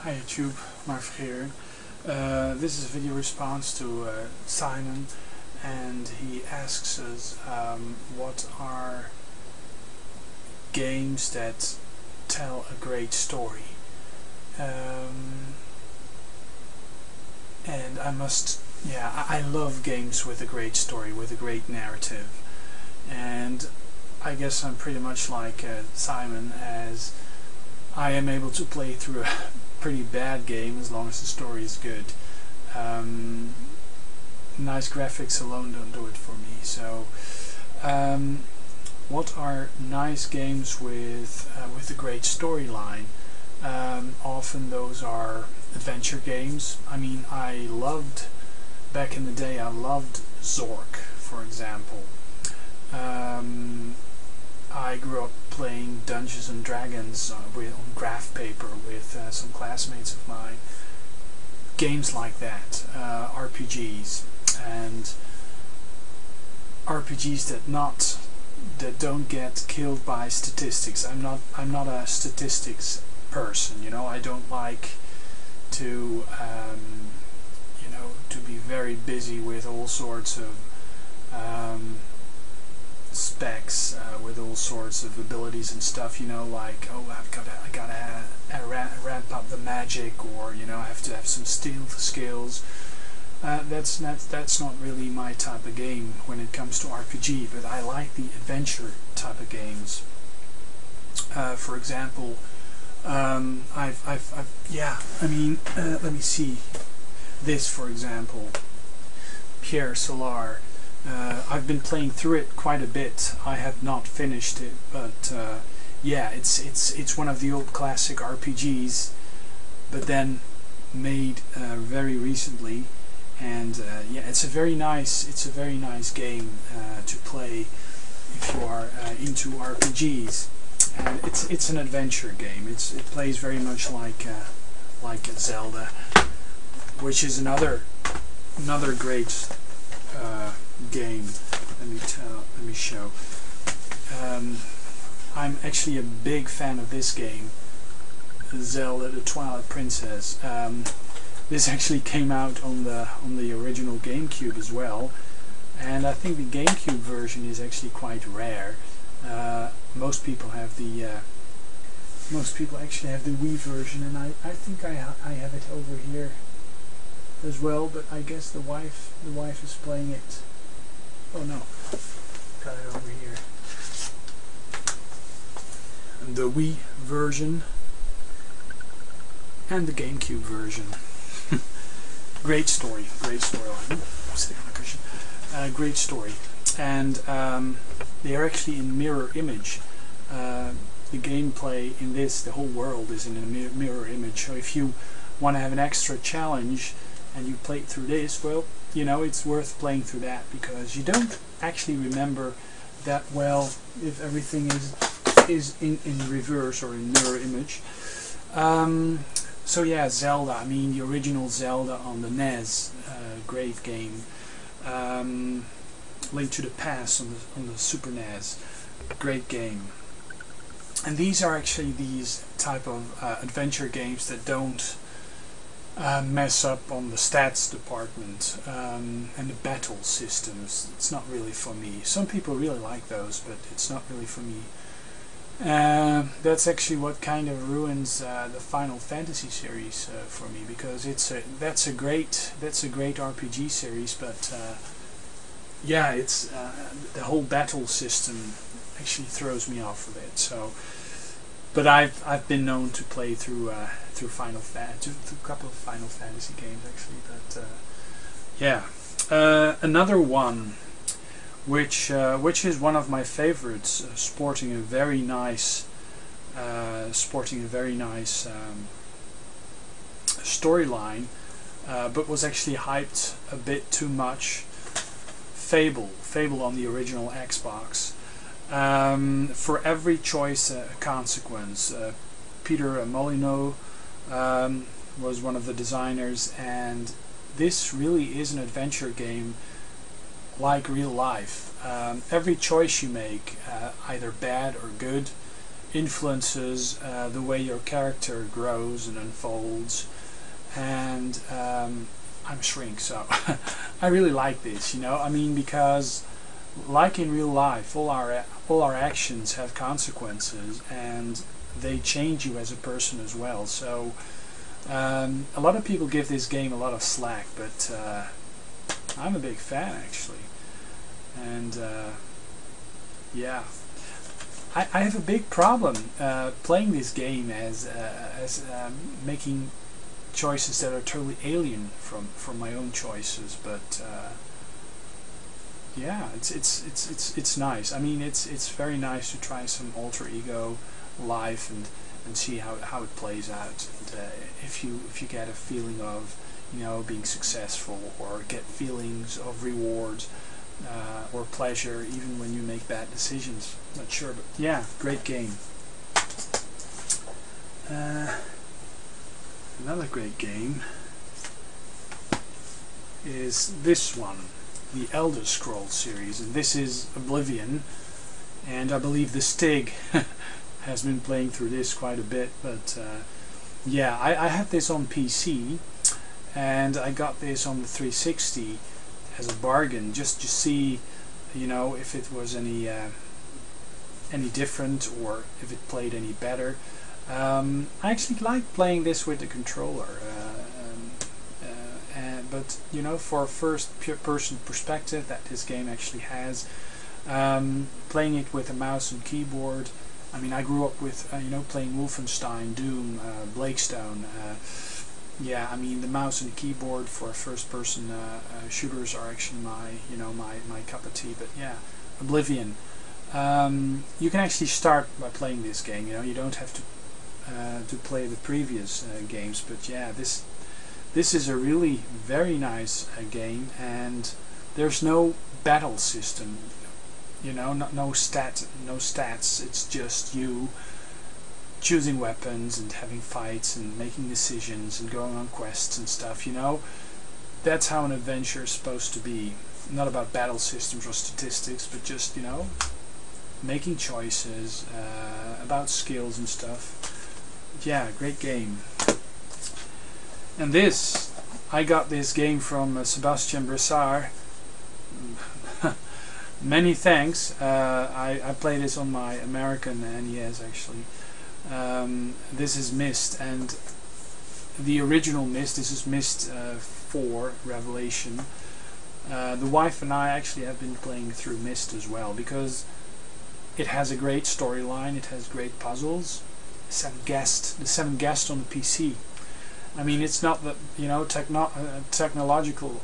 Hi YouTube, Mark here. This is a video response to PsiMan, and he asks us what are games that tell a great story. And I love games with a great story, with a great narrative. And I guess I'm pretty much like PsiMan, as I am able to play through a pretty bad game as long as the story is good. Nice graphics alone don't do it for me. So what are nice games with a great storyline? Often those are adventure games. I mean, back in the day I loved Zork, for example. I grew up playing Dungeons and Dragons on graph paper with some classmates of mine. Games like that, RPGs, and RPGs that don't get killed by statistics. I'm not a statistics person. You know, I don't like to to be very busy with all sorts of specs, with all sorts of abilities and stuff, you know, like, oh, I gotta ramp up the magic, or, you know, I have to have some stealth skills. That's not really my type of game when it comes to RPG, but I like the adventure type of games. For example, let me see this, for example, Pierre Solar. I've been playing through it quite a bit. I have not finished it, but yeah, it's one of the old classic RPGs, but then made very recently, and yeah, it's a very nice game to play if you are into RPGs. And it's an adventure game. It plays very much like Zelda, which is another great game. Let me show. I'm actually a big fan of this game, Zelda: The Twilight Princess. This actually came out on the original GameCube as well, and I think the GameCube version is actually quite rare. Most people actually have the Wii version, and I think I have it over here as well, but I guess the wife is playing it. Oh no, got it over here. And the Wii version and the GameCube version. Great storyline. Sitting on a cushion. Great story, and they are actually in mirror image. The gameplay in this, the whole world is in a mirror image. So if you want to have an extra challenge and you play through this, well, you know, it's worth playing through that, because you don't actually remember that well if everything is in reverse or in mirror image. So yeah, Zelda. I mean, the original Zelda on the NES, great game. Link to the Past on the Super NES, great game. And these are actually these type of adventure games that don't mess up on the stats department and the battle systems. It's not really for me. Some people really like those, but it's not really for me. That's actually what kind of ruins the Final Fantasy series for me, because that's a great RPG series, but yeah, it's the whole battle system actually throws me off a bit. So, but I've been known to play through a couple of Final Fantasy games actually. But yeah, another one, which is one of my favorites, sporting a very nice storyline, but was actually hyped a bit too much. Fable on the original Xbox. For every choice, a consequence. Peter Molyneux was one of the designers, and this really is an adventure game like real life. Every choice you make, either bad or good, influences the way your character grows and unfolds. And I'm a shrink, so I really like this, you know. I mean, because like in real life, all our actions have consequences, and they change you as a person as well. So a lot of people give this game a lot of slack, but I'm a big fan actually. And yeah, I have a big problem playing this game as making choices that are totally alien from my own choices. But yeah, it's nice. I mean, it's very nice to try some alter ego life and see how it plays out. And if you get a feeling of, you know, being successful, or get feelings of reward or pleasure even when you make bad decisions. Not sure, but yeah, great game. Another great game is this one, the Elder Scrolls series, and this is Oblivion, and I believe the Stig has been playing through this quite a bit. But yeah, I have this on PC, and I got this on the 360 as a bargain, just to see, you know, if it was any different, or if it played any better. I actually like playing this with the controller, but you know, for a first-person perspective that this game actually has, playing it with a mouse and keyboard. I mean, I grew up with you know, playing Wolfenstein, Doom, Blakestone. Yeah, I mean, the mouse and the keyboard for first-person shooters are actually my cup of tea. But yeah, Oblivion. You can actually start by playing this game. You know, you don't have to play the previous games. But yeah, this is a really very nice game, and there's no battle system. You know, no stats. It's just you choosing weapons and having fights and making decisions and going on quests and stuff. You know, that's how an adventure is supposed to be. Not about battle systems or statistics, but just, you know, making choices, about skills and stuff. Yeah, great game. And this, I got this game from Sébastien Bressard. Many thanks. I play this on my American NES actually. This is Myst, and the original Myst, this is Myst 4 Revelation. The wife and I actually have been playing through Myst as well, because it has a great storyline, it has great puzzles. The seven guests on the PC. I mean, it's not the, you know, technologically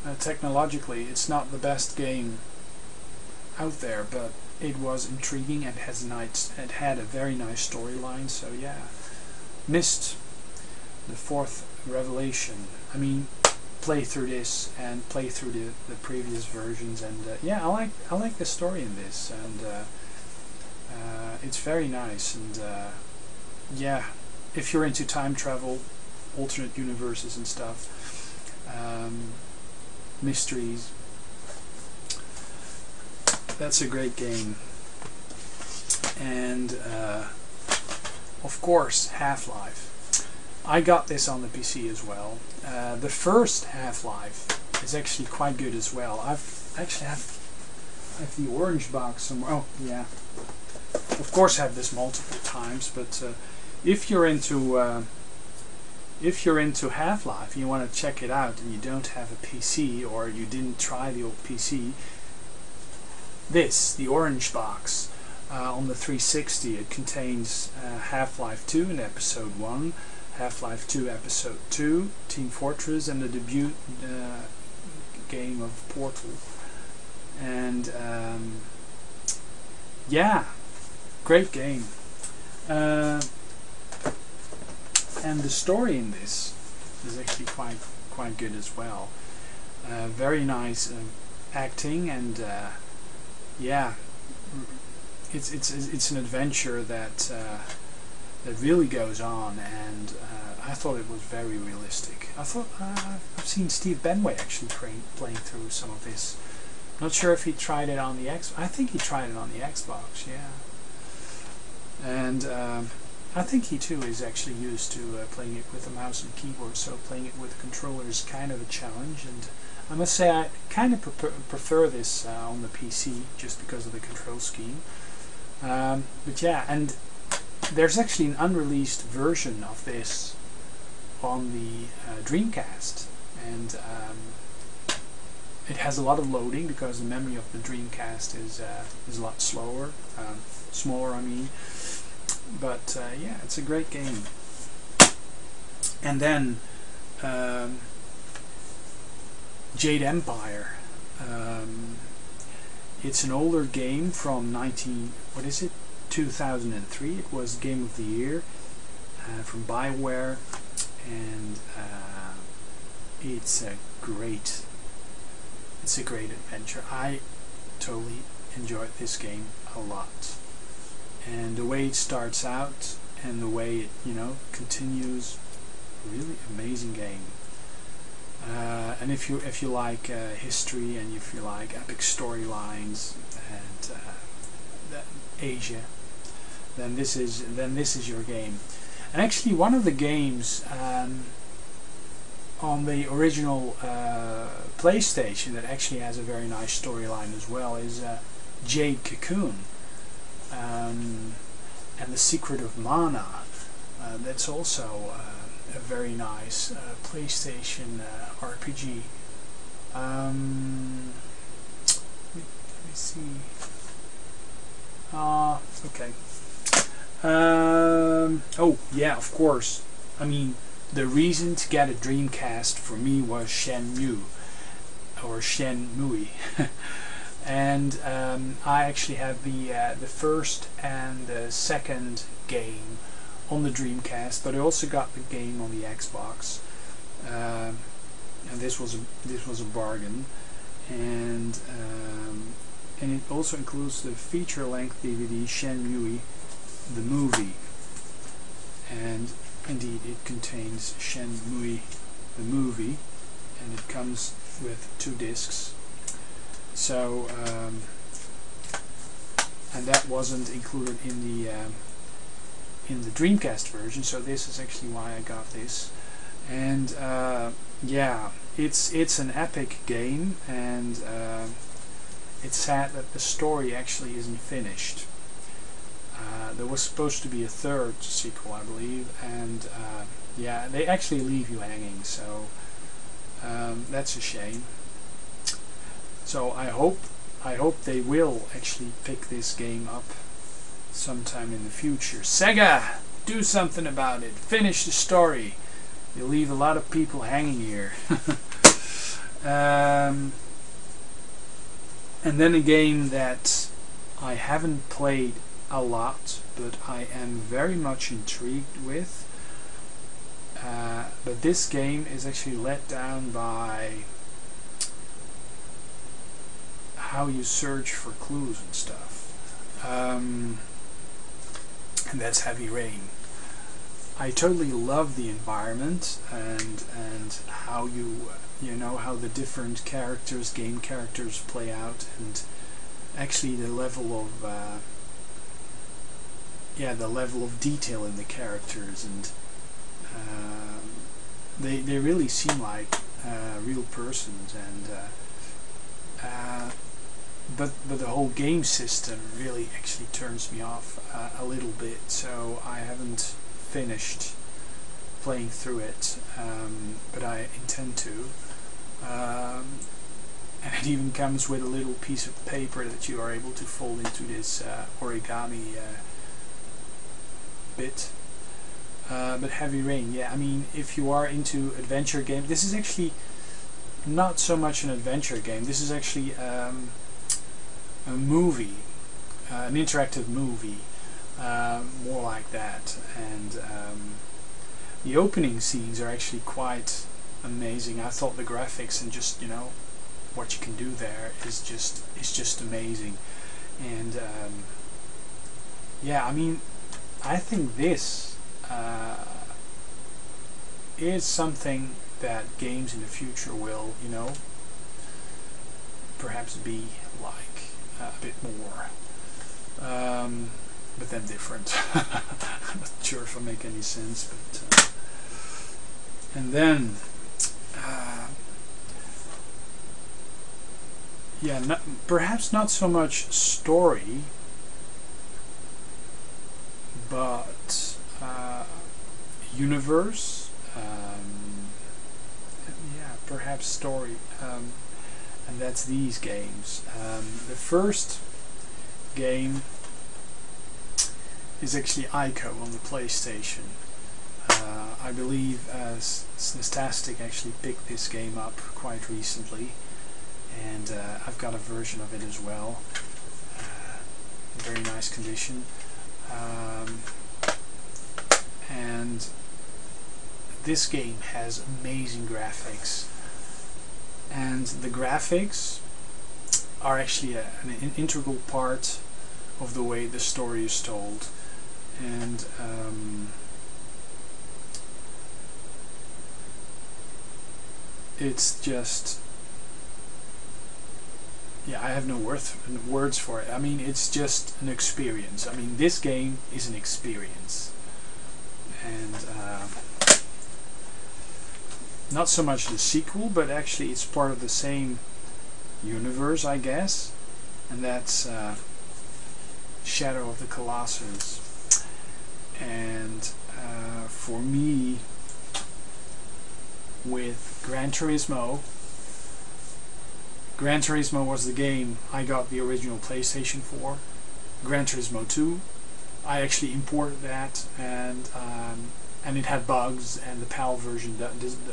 it's not the best game out there, but it was intriguing and it had a very nice storyline. So yeah, Myst, the 4th Revelation. I mean, play through this and play through the previous versions, and yeah, I like the story in this, and it's very nice. And yeah, if you're into time travel, alternate universes and stuff, mysteries, that's a great game. And of course, Half-Life. I got this on the PC as well. The first Half-Life is actually quite good as well. I have the orange box somewhere. Oh yeah, of course I have this multiple times. But if you're into Half-Life, you want to check it out, and you don't have a PC, or you didn't try the old PC, the orange box on the 360, it contains Half-Life 2 and Episode 1, Half-Life 2 Episode 2, Team Fortress, and the debut game of Portal. And yeah, great game. And the story in this is actually quite good as well. Very nice acting, and yeah, it's an adventure that really goes on, and I thought it was very realistic. I thought I've seen Steve Benway actually playing through some of this. Not sure if he tried it on the X. I think he tried it on the Xbox. Yeah. and I think he too is actually used to playing it with a mouse and keyboard, so playing it with a controller is kind of a challenge, and I must say I kind of prefer this on the PC just because of the control scheme. But yeah, and there's actually an unreleased version of this on the Dreamcast, and it has a lot of loading because the memory of the Dreamcast is a lot slower, smaller I mean, but yeah, it's a great game. And then Jade Empire, it's an older game from 2003. It was Game of the Year from BioWare, and it's a great adventure. I totally enjoyed this game a lot, and the way it starts out and the way it continues, really amazing game. And if you like history, and if you like epic storylines and Asia, then this is your game. And actually, one of the games on the original PlayStation that actually has a very nice storyline as well is Jade Cocoon, and the Secret of Mana. That's also a very nice PlayStation RPG. Let me see. Okay. Oh yeah, of course. I mean, the reason to get a Dreamcast for me was Shenmue, or Shenmue. And I actually have the first and the second game on the Dreamcast, but I also got the game on the Xbox, and this was a bargain, and it also includes the feature-length DVD Shenmue the movie, and indeed it contains Shenmue the movie, and it comes with 2 discs. So and that wasn't included in the Dreamcast version, so this is actually why I got this. And yeah, it's an epic game, and it's sad that the story actually isn't finished. There was supposed to be a 3rd sequel, I believe, and yeah, they actually leave you hanging, so that's a shame. So I hope they will actually pick this game up sometime in the future. Sega, do something about it. Finish the story. You leave a lot of people hanging here. And then a game that I haven't played a lot, but I am very much intrigued with. But this game is actually let down by how you search for clues and stuff. And that's Heavy Rain. I totally love the environment and how how the different characters, game characters, play out, and actually the level of detail in the characters, and they really seem like real persons, and but the whole game system really actually turns me off a little bit, so I haven't finished playing through it, but I intend to. And it even comes with a little piece of paper that you are able to fold into this origami bit. But Heavy Rain, yeah, I mean, if you are into adventure games, this is actually not so much an adventure game. This is actually a movie, an interactive movie, more like that. And the opening scenes are actually quite amazing. I thought the graphics and just what you can do there is just amazing. And yeah, I mean, I think this is something that games in the future will perhaps be like a bit more. but then different. I'm not sure if I make any sense, but and then yeah, perhaps not so much story, but universe. Yeah, perhaps story, and that's these games. The first game is actually ICO on the PlayStation. I believe Snistastic actually picked this game up quite recently, and I've got a version of it as well. In very nice condition. And this game has amazing graphics, and the graphics are actually an integral part of the way the story is told. And it's just, yeah, I have no words for it. I mean, it's just an experience. I mean, this game is an experience. And not so much the sequel, but actually it's part of the same universe, I guess. And that's Shadow of the Colossus. And for me, with Gran Turismo was the game I got the original PlayStation for. Gran Turismo 2, I actually imported that, and it had bugs, and the PAL version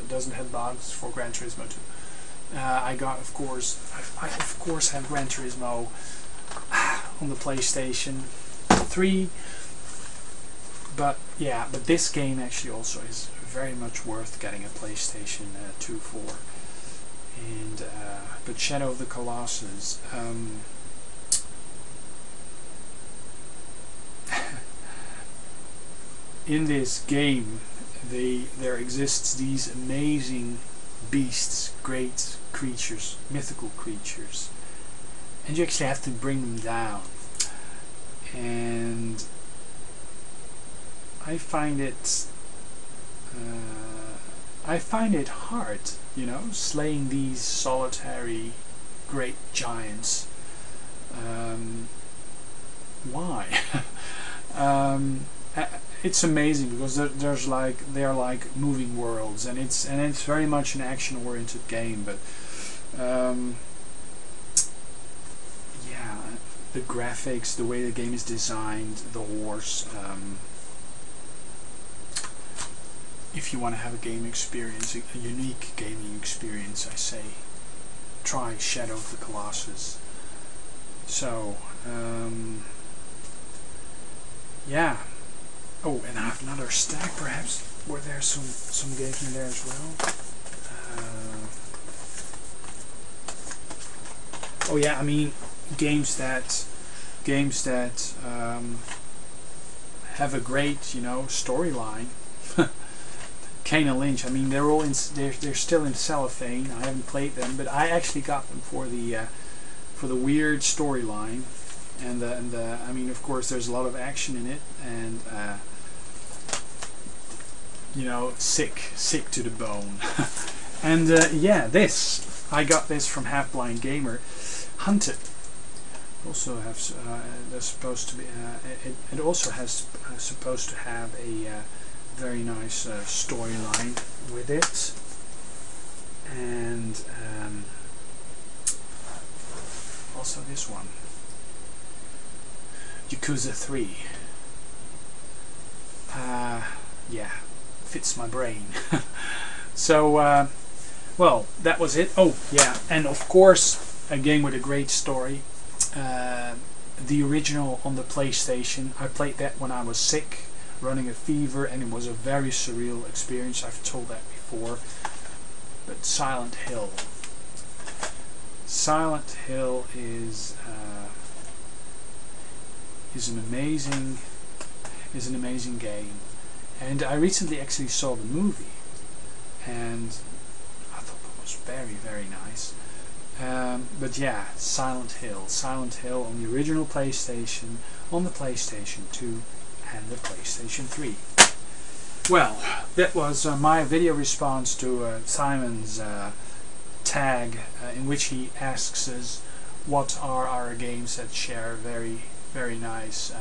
doesn't have bugs for Gran Turismo 2. I of course have Gran Turismo on the PlayStation 3, but yeah, but this game actually also is very much worth getting a PlayStation 2 for. And but Shadow of the Colossus, in this game there exists these amazing beasts, great creatures, mythical creatures, and you actually have to bring them down. And I find it hard, you know, slaying these solitary great giants. Why? It's amazing because they are like moving worlds, and it's very much an action-oriented game. But yeah, the graphics, the way the game is designed, the horse. If you want to have a game experience, a unique gaming experience, I say try Shadow of the Colossus. So yeah. Oh, and I have another stack, perhaps, where there's some games in there as well. Oh yeah, I mean games that have a great, you know, storyline. Kane and Lynch. I mean, they're still in cellophane. I haven't played them, but I actually got them for the weird storyline. And I mean, of course, there's a lot of action in it, and you know, sick to the bone. And yeah, I got this from Half Blind Gamer. Hunted also has they're supposed to be. It also has supposed to have a very nice storyline with it, and also this one. Yakuza 3. Yeah, fits my brain. So, well, that was it. Oh, yeah, and of course, a game with a great story. The original on the PlayStation. I played that when I was sick, running a fever, and it was a very surreal experience. I've told that before. But Silent Hill. Silent Hill is an amazing game, and I recently actually saw the movie, and I thought it was very, very nice. But yeah, Silent Hill on the original PlayStation, on the PlayStation 2 and the PlayStation 3. Well, that was my video response to Simon's tag, in which he asks us what are our games that share very, very nice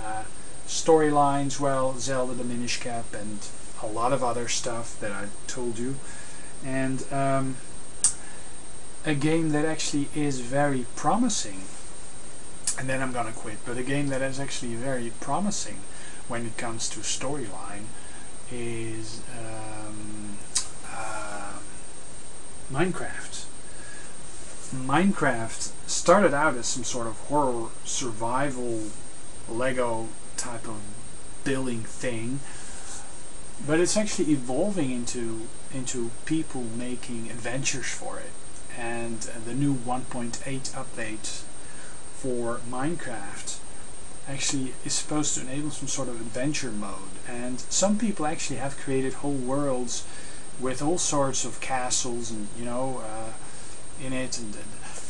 storylines. Well, Zelda the Minish Cap and a lot of other stuff that I told you, and a game that actually is very promising, and then I'm gonna quit, but a game that is actually very promising when it comes to storyline is Minecraft. Minecraft started out as some sort of horror survival Lego type of building thing, but it's actually evolving into people making adventures for it. And the new 1.8 update for Minecraft actually is supposed to enable some sort of adventure mode, and some people actually have created whole worlds with all sorts of castles and in it,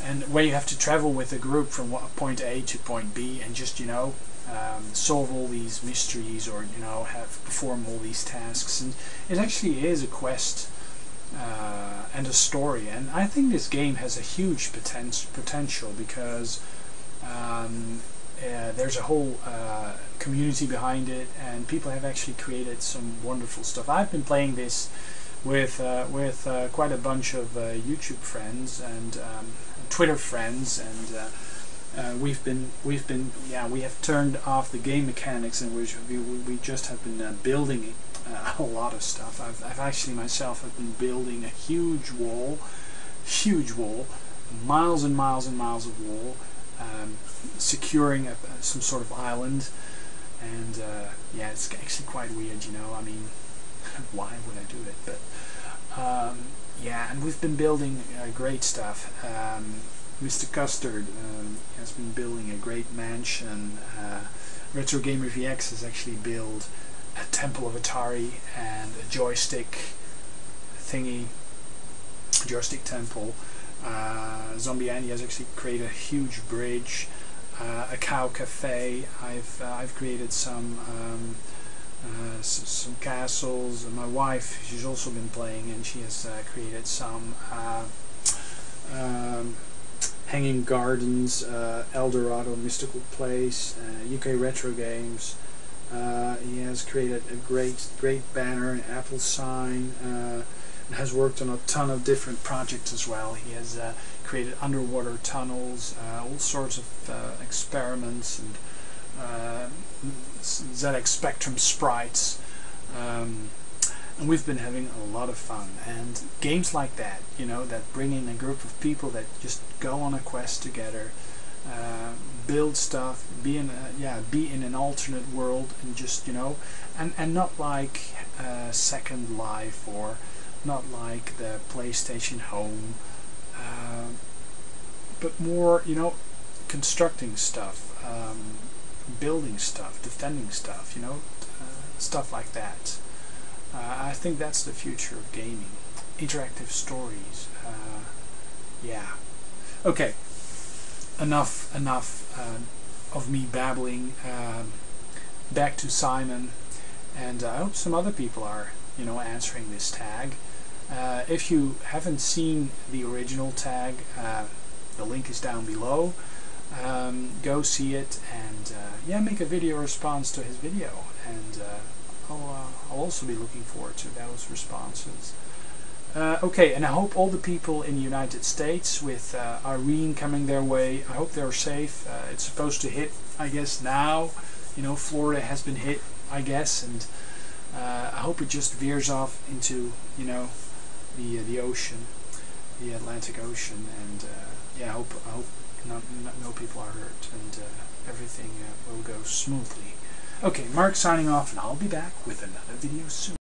and where you have to travel with a group from point A to point B and just solve all these mysteries, or perform all these tasks. And it actually is a quest and a story, and I think this game has a huge potential because there's a whole community behind it, and people have actually created some wonderful stuff. I've been playing this with quite a bunch of YouTube friends and Twitter friends, and we have turned off the game mechanics, and we just have been building a lot of stuff. I've actually myself have been building a huge wall, miles and miles and miles of wall, securing some sort of island, and yeah, it's actually quite weird, I mean, why would I do it? But yeah, and we've been building great stuff. Mr. Custard has been building a great mansion. Retro Gamer VX has actually built a Temple of Atari and a joystick thingy, joystick temple. Zombie Andy has actually created a huge bridge, a cow cafe. I've created some castles. My wife, she's also been playing, and she has created some hanging gardens, Eldorado Mystical Place, UK Retro Games. He has created a great banner, an Apple sign, and has worked on a ton of different projects as well. He has created underwater tunnels, all sorts of experiments, and ZX Spectrum sprites, and we've been having a lot of fun. And games like that, that bring in a group of people that just go on a quest together, build stuff, be in an alternate world, and just and not like Second Life, or not like the PlayStation Home, but more constructing stuff, building stuff, defending stuff, stuff like that. I think that's the future of gaming. Interactive stories. Yeah. Okay. Enough of me babbling. Back to Simon, and I hope some other people are answering this tag. If you haven't seen the original tag, the link is down below. Go see it, and yeah, make a video response to his video, and I'll also be looking forward to those responses. Okay, and I hope all the people in the United States, with Irene coming their way, I hope they're safe. It's supposed to hit, I guess, now. Florida has been hit, I guess, and I hope it just veers off into the ocean, the Atlantic Ocean, and yeah, I hope no people are hurt, and everything will go smoothly. Okay, Mark signing off, and I'll be back with another video soon.